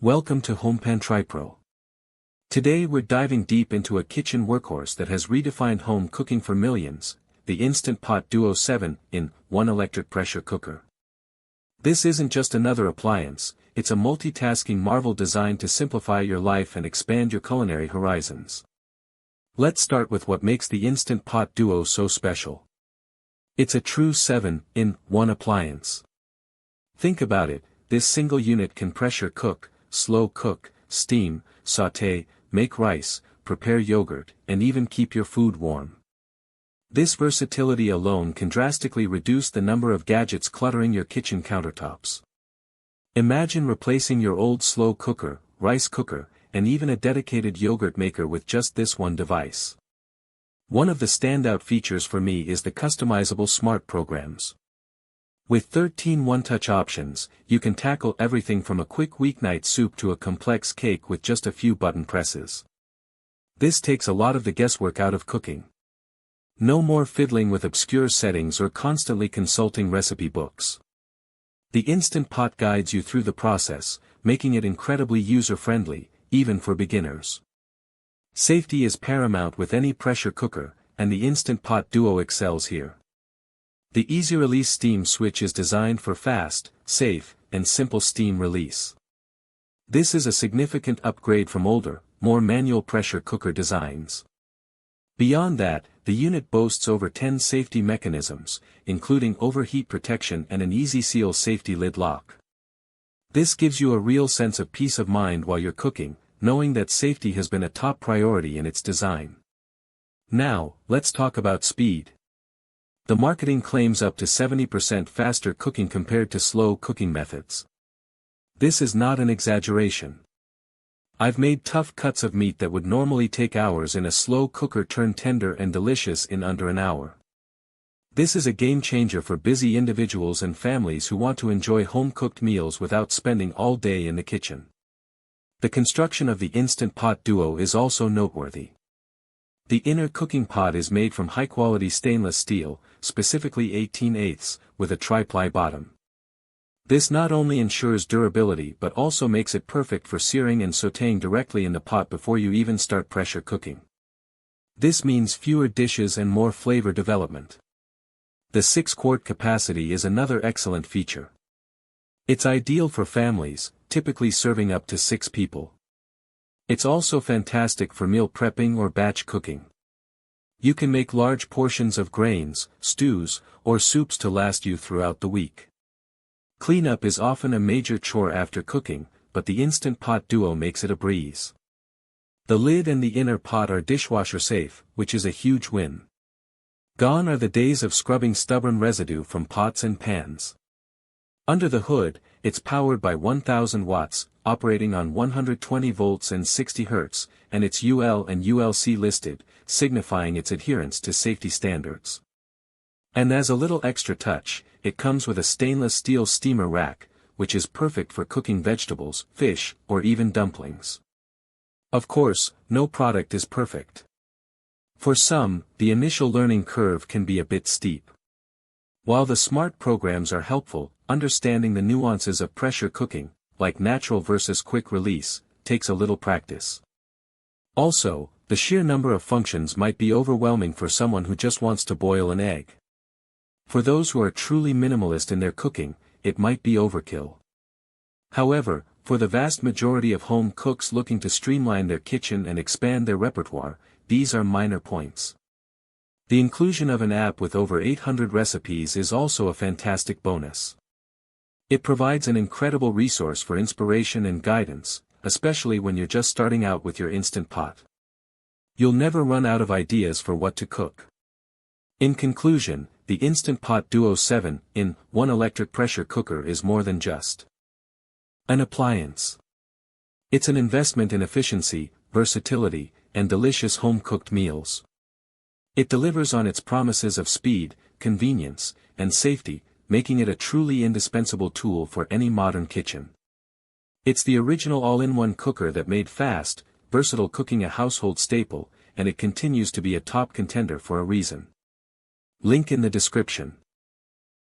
Welcome to HomePan TriPro. Today we're diving deep into a kitchen workhorse that has redefined home cooking for millions, the Instant Pot Duo 7-in-1 electric pressure cooker. This isn't just another appliance, it's a multitasking marvel designed to simplify your life and expand your culinary horizons. Let's start with what makes the Instant Pot Duo so special. It's a true 7-in-1 appliance. Think about it, this single unit can pressure cook, slow cook, steam, sauté, make rice, prepare yogurt, and even keep your food warm. This versatility alone can drastically reduce the number of gadgets cluttering your kitchen countertops. Imagine replacing your old slow cooker, rice cooker, and even a dedicated yogurt maker with just this one device. One of the standout features for me is the customizable smart programs. With 13 one-touch options, you can tackle everything from a quick weeknight soup to a complex cake with just a few button presses. This takes a lot of the guesswork out of cooking. No more fiddling with obscure settings or constantly consulting recipe books. The Instant Pot guides you through the process, making it incredibly user-friendly, even for beginners. Safety is paramount with any pressure cooker, and the Instant Pot Duo excels here. The easy-release steam switch is designed for fast, safe, and simple steam release. This is a significant upgrade from older, more manual pressure cooker designs. Beyond that, the unit boasts over 10 safety mechanisms, including overheat protection and an easy seal safety lid lock. This gives you a real sense of peace of mind while you're cooking, knowing that safety has been a top priority in its design. Now, let's talk about speed. The marketing claims up to 70% faster cooking compared to slow cooking methods. This is not an exaggeration. I've made tough cuts of meat that would normally take hours in a slow cooker turn tender and delicious in under an hour. This is a game changer for busy individuals and families who want to enjoy home-cooked meals without spending all day in the kitchen. The construction of the Instant Pot Duo is also noteworthy. The inner cooking pot is made from high-quality stainless steel, specifically 18/8, with a tri-ply bottom. This not only ensures durability but also makes it perfect for searing and sautéing directly in the pot before you even start pressure cooking. This means fewer dishes and more flavor development. The 6-quart capacity is another excellent feature. It's ideal for families, typically serving up to 6 people. It's also fantastic for meal prepping or batch cooking. You can make large portions of grains, stews, or soups to last you throughout the week. Cleanup is often a major chore after cooking, but the Instant Pot Duo makes it a breeze. The lid and the inner pot are dishwasher safe, which is a huge win. Gone are the days of scrubbing stubborn residue from pots and pans. Under the hood, it's powered by 1000 watts, operating on 120 volts and 60 Hz, and it's UL and ULC listed, signifying its adherence to safety standards. And as a little extra touch, it comes with a stainless steel steamer rack, which is perfect for cooking vegetables, fish, or even dumplings. Of course, no product is perfect. For some, the initial learning curve can be a bit steep. While the smart programs are helpful, understanding the nuances of pressure cooking, like natural versus quick release, takes a little practice. Also, the sheer number of functions might be overwhelming for someone who just wants to boil an egg. For those who are truly minimalist in their cooking, it might be overkill. However, for the vast majority of home cooks looking to streamline their kitchen and expand their repertoire, these are minor points. The inclusion of an app with over 800 recipes is also a fantastic bonus. It provides an incredible resource for inspiration and guidance, especially when you're just starting out with your Instant Pot. You'll never run out of ideas for what to cook. In conclusion, the Instant Pot Duo 7-in-1 electric pressure cooker is more than just an appliance. It's an investment in efficiency, versatility, and delicious home-cooked meals. It delivers on its promises of speed, convenience, and safety, making it a truly indispensable tool for any modern kitchen. It's the original all-in-one cooker that made fast, versatile cooking a household staple, and it continues to be a top contender for a reason. Link in the description.